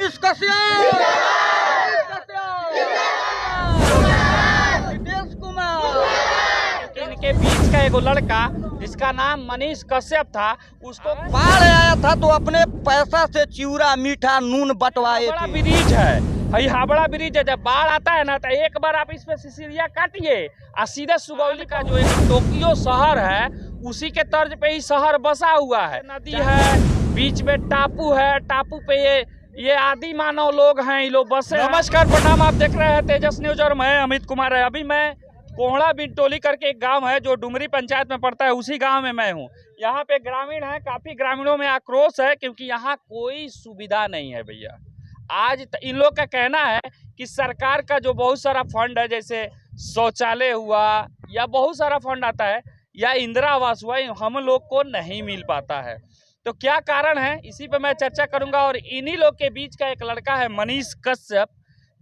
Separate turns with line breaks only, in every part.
मनीष कश्यप, नीतीश कुमार।
इनके बीच का एक लड़का जिसका नाम मनीष कश्यप था, उसको
बाढ़ आया था तो अपने पैसा से चिवड़ा मीठा नून बंटवाए
बड़ा
थे।
ब्रिज है भाई, हावड़ा ब्रिज है। जब बाढ़ आता है ना तो एक बार आप इस पे सिसिरिया काटिए और सीधे सुगौली का जो एक टोक्यो शहर है उसी के तर्ज पे ही शहर बसा हुआ है। नदी है, बीच में टापू है, टापू पे ये आदि मानव लोग हैं, ये लोग बसे। नमस्कार प्रणाम, आप देख रहे हैं तेजस न्यूज और मैं अमित कुमार है। अभी मैं कोहड़ा बिनटोली करके एक गांव है जो डुमरी पंचायत में पड़ता है, उसी गांव में मैं हूं। यहाँ पे ग्रामीण है, काफी ग्रामीणों में आक्रोश है क्योंकि यहाँ कोई सुविधा नहीं है भैया। आज इन लोग का कहना है कि सरकार का जो बहुत सारा फंड है, जैसे शौचालय हुआ या बहुत सारा फंड आता है या इंदिरा आवास हुआ, हम लोग को नहीं मिल पाता है। तो क्या कारण है, इसी पे मैं चर्चा करूंगा। और इन्हीं लोग के बीच का एक लड़का है मनीष कश्यप,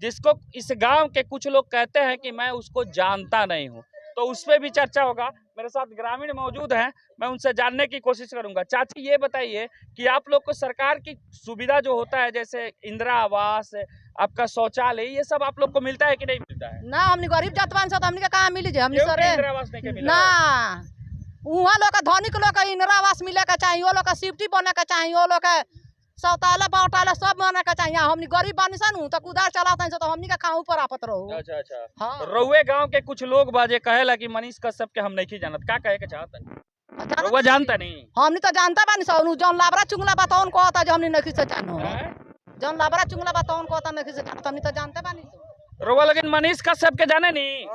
जिसको इस गांव के कुछ लोग कहते हैं कि मैं उसको जानता नहीं हूं, तो उस पर भी चर्चा होगा। मेरे साथ ग्रामीण मौजूद हैं, मैं उनसे जानने की कोशिश करूंगा। चाची ये बताइए कि आप लोग को सरकार की सुविधा जो होता है, जैसे इंदिरा आवास, आपका शौचालय, ये सब आप लोग को मिलता है कि नहीं मिलता है?
ना, हमनी गरीब जात बानी स, हमनी के कहाँ मिली जे? हमनी
क्यों
सरे
इंदिरा आवास नहीं के मिला?
ना, उहाँ लोग के धनिक लोग के इंदिरा आवास मिले के चाहिए, वो लोग के सिफ्टी बने के चाहिए, वो लोग के शौचालय बाउटालय सब बने के चाहिए। हमनी गरीब बानी सन तो कुदार चलाते हैं तो हमनी के कहाँ ऊपर आपत रहू।
अच्छा अच्छा।
हाँ।
रउए गांव के कुछ लोग बाजे कहेला कि मनीष कश्यप के हम नहीं जानत, का कहे के चाहत है? रउआ जानता नहीं?
हमनी तो जानता बानी सन, जौन लाबरा चुंगला बतावन कहता जे हमनी नहीं से जानो।
हैं?
जौन लाबरा चुंगला बतावन कहता नहीं से जानो, हमनी तो जानते बानी सन।
रउआ लेकिन मनीष कश्यप के जाने नहीं?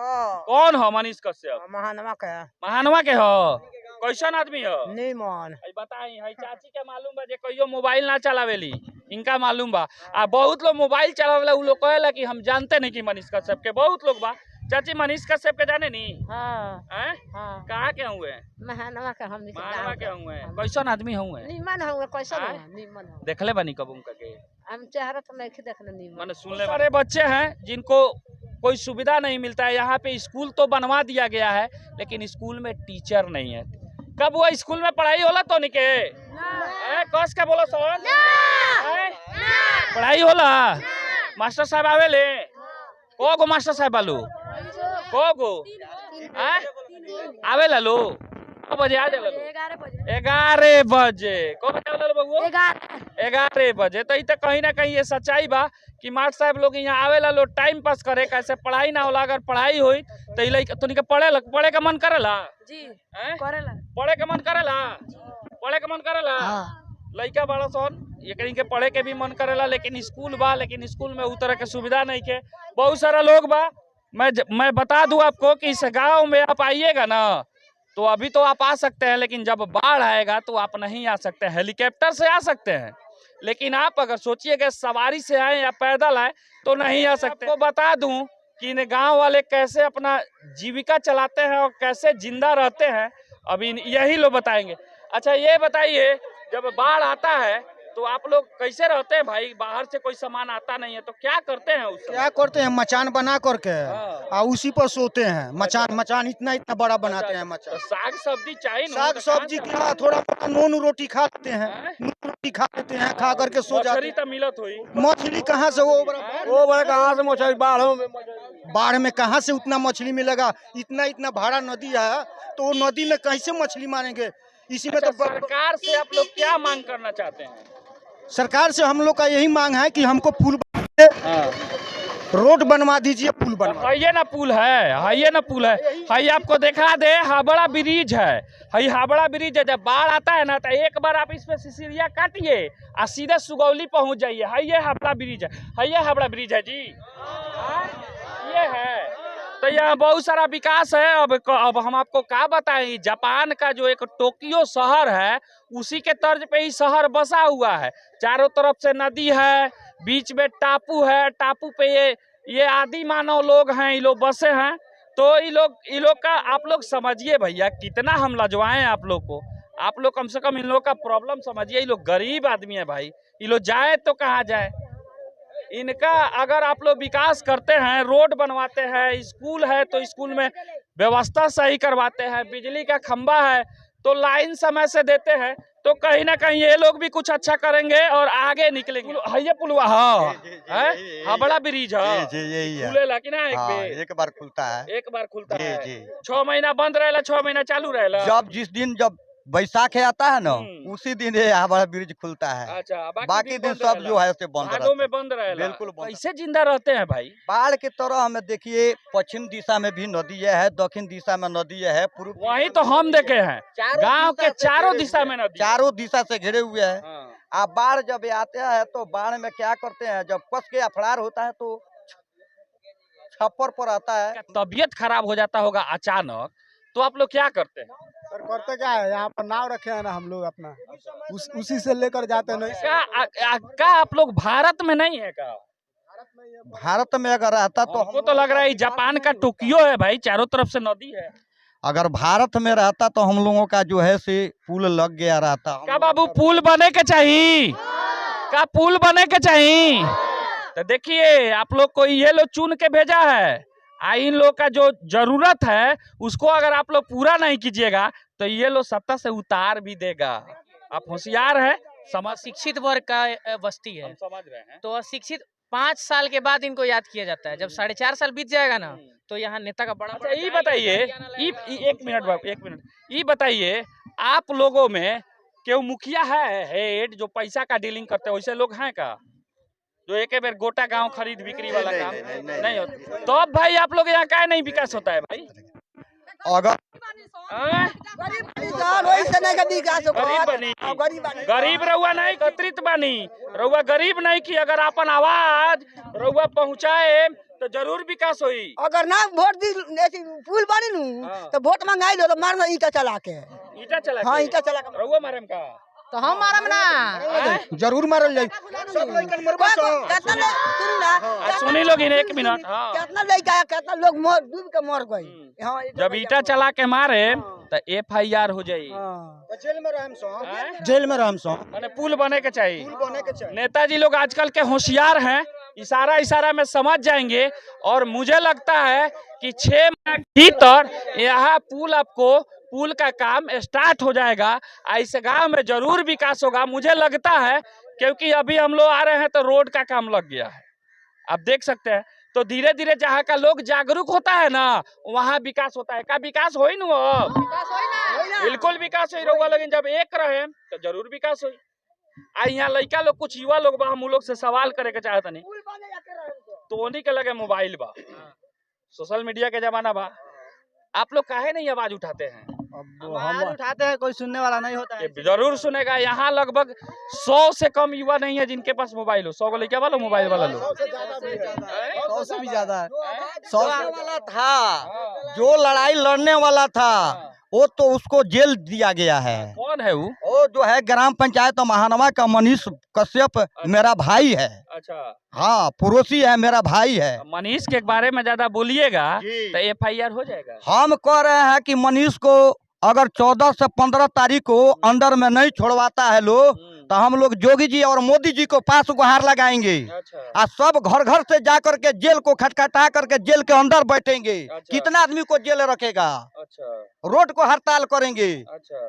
कौन हो मनीष कश्यप?
महानवा के
महानवा के हो? कैसन आदमी हो?
निमन
बताई है चाची के मालूम बा जे कहियो मोबाइल ना चलावेली, इनका मालूम बा। आ बहुत लोग मोबाइल चलावेला, उ लोग कहेला कि हम जानते नहीं कि मनीष कश्यप के, बहुत लोग बा। चाची मनीष कश्यप के जाने नहीं?
हां
हैं?
हां
कहाँ के हुए?
महानवा के हमनी के
महानवा के हुए? कैसन आदमी हुए?
निमन हुए, कैसन
आय?
हुए? निमन हुए।
देखले बनी कब उनका के?
हम चेहरा तो नहीं देखने निमन।
मैंने सुन ले। सारे बच्चे हैं जिनको कोई सुविधा नहीं मिलता है। यहाँ पे स्कूल तो बनवा दिया गया है लेकिन स्कूल में टीचर नहीं है। कब वो स्कूल में पढ़ाई होला तो निके कस के बोलो सोन पढ़ाई होला? मास्टर साहब आवेले? को मास्टर साहब आलू को आवेला लो? बजे आ जाला? 11 बजे। को बजे आवेला बबुआ? 11 बजे। तो इते कहीं ना कहीं ये सच्चाई बा कि मास्टर साहब लोग यहाँ आवेला लो टाइम पास करे, कैसे पढ़ाई ना होला। अगर पढ़ाई हुई तो तोनी के पढ़े का मन करेला?
जी
करेला। पढ़े का मन करेला? पढ़े का मन करेला? लइका बड़ा सन ये कहीं के पढ़े के भी मन करेला, लेकिन स्कूल बा, लेकिन स्कूल में उ तरह के सुविधा नहीं के। बहुत सारा लोग बा। मैं बता दूं आपको कि इस गाँव में आप आइएगा ना तो अभी तो आप आ सकते हैं, लेकिन जब बाढ़ आएगा तो आप नहीं आ सकते। हेलीकॉप्टर से आ सकते हैं, लेकिन आप अगर सोचिएगा सवारी से आए या पैदल आए तो नहीं आ सकते। आपको बता दूं कि इन गांव वाले कैसे अपना जीविका चलाते हैं और कैसे जिंदा रहते हैं, अभी यही लोग बताएंगे। अच्छा ये बताइए, जब बाढ़ आता है तो आप लोग कैसे रहते हैं भाई? बाहर से कोई सामान आता नहीं है तो क्या करते हैं? उस
क्या करते हैं? मचान बना करके और उसी पर सोते हैं। मचान इतना बड़ा बनाते हैं मचान।
तो साग सब्जी चाहिए ना?
साग सब्जी क्या, थोड़ा नून रोटी खा लेते हैं, नून रोटी खा लेते हैं, खा करके सो जाते हैं।
तो मिलत हुई
मछली कहाँ से? वो बड़ा कहाँ से मछली? बाढ़ में कहाँ से उतना मछली मिलेगा? इतना बड़ा नदी है तो वो नदी में कैसे मछली मारेंगे? इसी में तो
सरकार से आप लोग क्या मांग करना चाहते हैं?
सरकार से हम लोग का यही मांग है कि हमको पुल रोड बनवा दीजिए, पुल बनवा।
ये ना पुल है, ये ना पुल है, हाई आपको दिखा दे, हावड़ा ब्रिज है। हाई हावड़ा ब्रिज है। जब बाढ़ आता है ना तो एक बार आप इस पे सिसिरिया काटिए और सीधे सुगौली पहुंच जाइए। हाई ये हावड़ा ब्रिज है, ये हावड़ा ब्रिज है जी, ये है। तो यहाँ बहुत सारा विकास है। अब हम आपको क्या बताएं, जापान का जो एक टोक्यो शहर है उसी के तर्ज पे ही शहर बसा हुआ है। चारों तरफ से नदी है, बीच में टापू है, टापू पे ये आदि मानव लोग हैं, ये लोग बसे हैं। तो ये लोग का आप लोग समझिए भैया, कितना हम लजवाएं आप लोग को। आप लोग कम से कम इन लोग का प्रॉब्लम समझिए। ये लोग गरीब आदमी है भाई, ये लोग जाए तो कहाँ जाए? इनका अगर आप लोग विकास करते हैं, रोड बनवाते हैं, स्कूल है तो स्कूल में व्यवस्था सही करवाते हैं, बिजली का खंबा है तो लाइन समय से देते हैं, तो कहीं ना कहीं ये लोग भी कुछ अच्छा करेंगे और आगे निकलेंगे। ये पुलवा हाबड़ा ब्रिज है, खुलेला कि ना?
एक बार खुलता है,
एक बार खुलता है। 6 महीना बंद रहेला, 6 महीना चालू रहेला।
जब बैसाख आता है ना, उसी दिन ये हावड़ा ब्रिज खुलता है।
अच्छा,
बाकी दिन सब जो है बंद
भादों में बंद रहेला।
बिल्कुल बंद।
कैसे जिंदा रहते हैं भाई?
बाढ़ की तरह हमें देखिए, पश्चिम दिशा में भी नदी है, दक्षिण दिशा में नदी है, पूर्व
वही तो हम देखे हैं, गांव के चारों दिशा में नदी,
चारों दिशा से घिरे हुए हैं। आप बाढ़ जब आते हैं तो बाढ़ में क्या करते हैं, जब कस के अफड़ार होता है तो छप्पर पर आता है।
तबीयत खराब हो जाता होगा अचानक, तो आप लोग क्या करते हैं?
सर करते क्या है, यहाँ पर नाव रखे हैं ना हम लोग अपना, उसी से लेकर जाते हैं।
क्या आप लोग भारत में नहीं है? का
भारत में अगर रहता तो
हमको तो लग रहा है जापान का टोक्यो है भाई, चारों तरफ से नदी है।
अगर भारत में रहता तो हम लोगों का जो है से पुल लग गया रहता।
क्या बाबू पुल बने के चाहिए? क्या पुल बने के चाहिए? तो देखिए, आप लोग को ये लोग चुन के भेजा है, इन लोग का जो जरूरत है उसको अगर आप लोग पूरा नहीं कीजिएगा तो ये लोग सत्ता से उतार भी देगा। आप होशियार है, समझ।
शिक्षित वर्ग का बस्ती है,
समझ रहे हैं।
तो अशिक्षित 5 साल के बाद इनको याद किया जाता है। जब 4.5 साल बीत जाएगा ना, तो यहाँ नेता का बड़ा।
अच्छा, ये बताइए, एक मिनट बाबू, एक मिनट, ये बताइए, आप लोगों में क्यों मुखिया है हेड जो पैसा का डीलिंग करते हैं, वैसे लोग हैं का जो एक बार गोटा गांव खरीद बिक्री वाला काम नहीं होता? तो अब भाई आप लोग यहाँ क्या नहीं विकास होता है भाई?
अगर
गरीब रहुआ नहीं, एकत्रित बानी रहुआ, गरीब नहीं की अगर अपन आवाज रहुआ पहुँचाए तो जरूर विकास होई।
अगर ना वोट दी पुल बनी नू तो वोट मंगाई लो तो मारना ईटा चला के। हाँ, ईटा चला के
रहुआ मारम का
तो हम मारम ना,
जरूर मारल जाए।
सुनी लोग एक मिनट।
कितना लड़का कितना लोग डूब के मर गए।
जब ईटा चला के मारे तो FIR हो जाये,
जेल में रहम सो।
माने पुल बने के चाहिए। नेताजी लोग आजकल के होशियार हैं, इशारा इशारा में समझ जाएंगे, और मुझे लगता है कि 6 महीने के भीतर यहाँ पुल का काम स्टार्ट हो जाएगा। इस गांव में जरूर विकास होगा, मुझे लगता है, क्योंकि अभी हम लोग आ रहे हैं तो रोड का काम लग गया है, आप देख सकते हैं। तो धीरे धीरे जहाँ का लोग जागरूक होता है ना, वहाँ विकास होता है। का विकास हो न, बिल्कुल विकास हो। लेकिन जब एक रहे तो जरूर विकास हो। यहाँ लड़का लोग, कुछ युवा लोग बा, हम लोग से सवाल करे के चाहता नहीं, तो उन्हीं के लगे मोबाइल बा, सोशल मीडिया के जमाना बा, आप लोग काहे नहीं आवाज उठाते हैं?
हम उठाते हैं, कोई सुनने वाला नहीं होता है।
जरूर सुनेगा। यहाँ लगभग 100 से कम युवा नहीं है जिनके पास मोबाइल हो। 100 को लेके वाला मोबाइल वाला लोग
100 से भी ज्यादा है।
100 वाला था, जो लड़ाई लड़ने वाला था वो तो उसको जेल दिया गया है।
कौन है
वो जो है ग्राम पंचायत महानवा का मनीष कश्यप, मेरा भाई है।
अच्छा,
हाँ, पड़ोसी है, मेरा भाई है।
मनीष के बारे में ज्यादा बोलिएगा तो FIR हो जाएगा।
हम कह रहे हैं कि मनीष को अगर 14 से 15 तारीख को अंदर में नहीं छोड़वाता है लोग, तो हम लोग योगी जी और मोदी जी को पास गुहार लगाएंगे।
अच्छा।
सब घर घर से जा करके जेल को खटखटा करके जेल के अंदर बैठेंगे।
अच्छा।
कितना आदमी को जेल रखेगा?
अच्छा।
रोड को हड़ताल करेंगे।
अच्छा।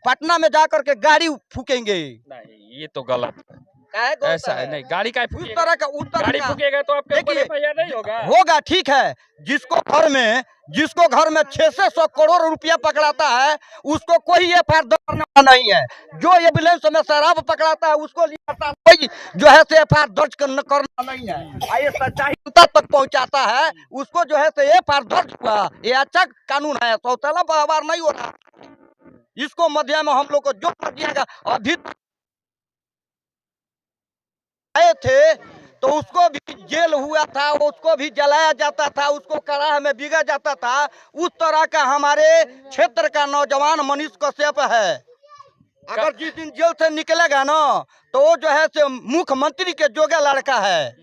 पटना में जा करके गाड़ी फूकेंगे।
नहीं, ये तो गलत है, ऐसा है नहीं। गाड़ी का
उस तरह का
गाड़ी फूकेगा तो आपके ऊपर FIR नहीं होगा।
होगा, ठीक है। जिसको घर में 600 करोड़ रुपया पकड़ाता है उसको कोई FIR दर्ज नहीं है। जो एम्बुलेंस में शराब पकड़ाता है उसको कोई जो है से FIR दर्ज करना नहीं है। ये सच्चाई तक पहुंचाता है उसको जो है से FIR दर्ज हुआ। ये अच्छा कानून है, सौतेला व्यवहार नहीं हो रहा। इसको मध्य में हम लोग को जो कर दिएगा। अभी आए थे तो उसको भी जेल हुआ था, उसको भी जलाया जाता था, उसको कड़ाह में बिगा जाता था। उस तरह का हमारे क्षेत्र का नौजवान मनीष कश्यप है। अगर जिस दिन जेल से निकलेगा ना तो वो जो है से मुख्यमंत्री के जोगा लड़का है।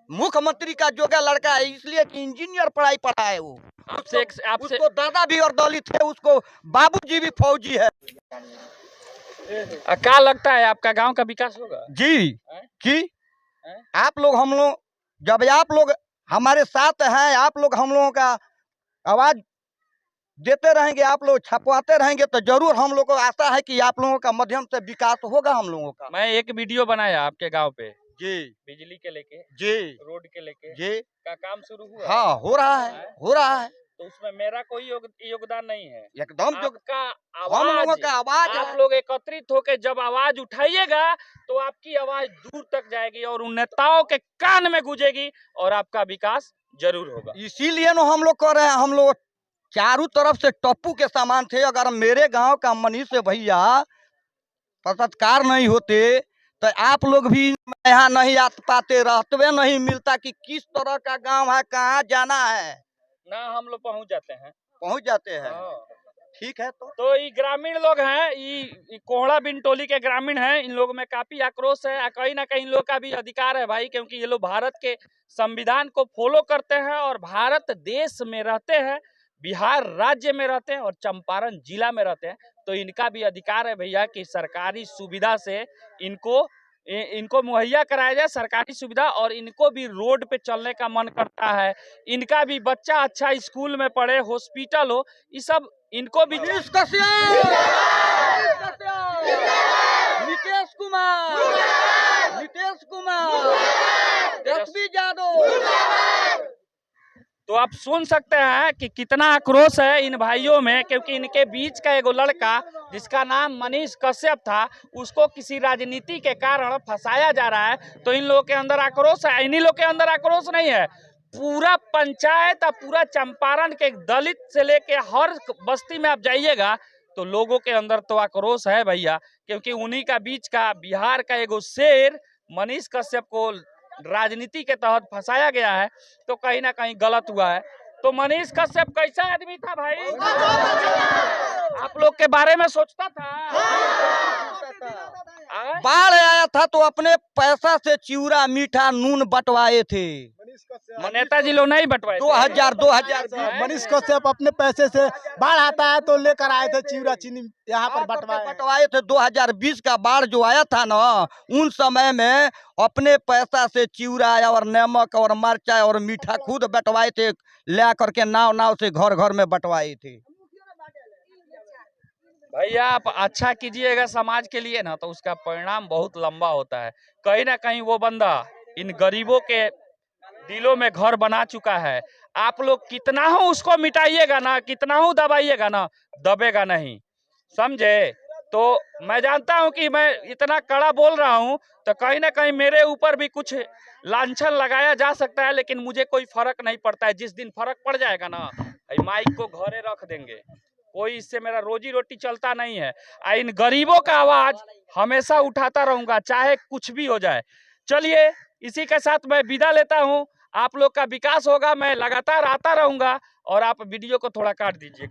मुख्यमंत्री का जोगा लड़का है, इसलिए कि इंजीनियर पढ़ाई पढ़ा है वो। आपसे उसको दादा भी और दलित है, उसको बाबूजी भी फौजी है।
क्या लगता है आपका गांव का विकास होगा?
जी कि आप लोग, हम लोग, जब आप लोग हमारे साथ हैं, आप लोग हम लोगों का आवाज देते रहेंगे, आप लोग छपवाते रहेंगे तो जरूर हम लोग को आशा है कि आप लोगों का माध्यम से विकास होगा हम लोगों का।
मैं एक वीडियो बनाया आपके गांव पे,
जी
बिजली के लेके,
जी
रोड के लेके,
जी
का काम शुरू हुआ।
हाँ, हो रहा है, हो रहा है,
तो उसमें मेरा कोई योगदान नहीं है।
एकदम जो
आपका
हम लोगों
आवाज,
का आवाज
आप
है।
लोग एकत्रित होकर जब आवाज उठाइएगा तो आपकी आवाज दूर तक जाएगी और उन नेताओं के कान में गूंजेगी और आपका विकास जरूर होगा।
इसीलिए ना हम लोग कर रहे हैं, हम लोग चारों तरफ से टप्पू के समान थे। अगर मेरे गांव का मनीष भैया पत्रकार नहीं होते तो आप लोग भी यहाँ नहीं आ पाते, रास्ते नहीं मिलता कि किस तरह का गांव है, कहाँ जाना है,
ना हम लोग पहुंच जाते हैं।
पहुंच जाते हैं।
हाँ।
ठीक है,
तो ये ग्रामीण लोग हैं, ये कोहड़ा बिन टोली के ग्रामीण हैं, इन लोगों में काफी आक्रोश है। कहीं ना कहीं इन लोग का भी अधिकार है भाई, क्योंकि ये लोग भारत के संविधान को फॉलो करते हैं और भारत देश में रहते हैं, बिहार राज्य में रहते हैं और चंपारण जिला में रहते हैं। तो इनका भी अधिकार है भैया कि सरकारी सुविधा से इनको मुहैया कराया जाए सरकारी सुविधा, और इनको भी रोड पे चलने का मन करता है। इनका भी बच्चा अच्छा स्कूल में पढ़े, हॉस्पिटल हो, ये सब इनको भी।
नीतीश कुमार, तेजस्वी यादव।
तो आप सुन सकते हैं कि कितना आक्रोश है इन भाइयों में, क्योंकि इनके बीच का एगो लड़का जिसका नाम मनीष कश्यप था, उसको किसी राजनीति के कारण फंसाया जा रहा है। तो इन लोगों के अंदर आक्रोश है। इन्हीं लोग के अंदर आक्रोश नहीं है, पूरा पंचायत और पूरा चंपारण के दलित से लेके हर बस्ती में आप जाइएगा तो लोगों के अंदर तो आक्रोश है भैया, क्योंकि उन्हीं का बीच का बिहार का एगो शेर मनीष कश्यप को राजनीति के तहत फंसाया गया है। तो कहीं ना कहीं गलत हुआ है। तो मनीष कश्यप कैसा आदमी था भाई, आप लोग के बारे में सोचता था।
बाढ़ आया था तो अपने पैसा से चिवड़ा मीठा नून बंटवाए थे।
नेताजी लोग नहीं बंटवाए
2020
मनीष कश्यप अपने पैसे से बाढ़ आता है तो लेकर आए थे चिवड़ा चीनी यहाँ पर
बंटवाए थे। 2020 का बाढ़ जो आया था ना, उन समय में अपने पैसा से चिवड़ा और नमक और मिर्चा और मीठा खुद बंटवाए थे, ले करके नाव से घर घर में बंटवाए थे।
भैया आप अच्छा कीजिएगा समाज के लिए ना, तो उसका परिणाम बहुत लंबा होता है। कहीं ना कहीं वो बंदा इन गरीबों के दिलों में घर बना चुका है। आप लोग कितना हो उसको मिटाइएगा ना, कितना हो दबाइएगा ना, दबेगा नहीं, समझे। तो मैं जानता हूं कि मैं इतना कड़ा बोल रहा हूं तो कहीं ना कहीं मेरे ऊपर भी कुछ लांछन लगाया जा सकता है, लेकिन मुझे कोई फर्क नहीं पड़ता है। जिस दिन फर्क पड़ जाएगा ना, माइक को घरे रख देंगे, कोई इससे मेरा रोजी रोटी चलता नहीं है। इन गरीबों का आवाज हमेशा उठाता रहूंगा, चाहे कुछ भी हो जाए। चलिए, इसी के साथ मैं विदा लेता हूं। आप लोग का विकास होगा, मैं लगातार आता रहूंगा और आप वीडियो को थोड़ा काट दीजिएगा।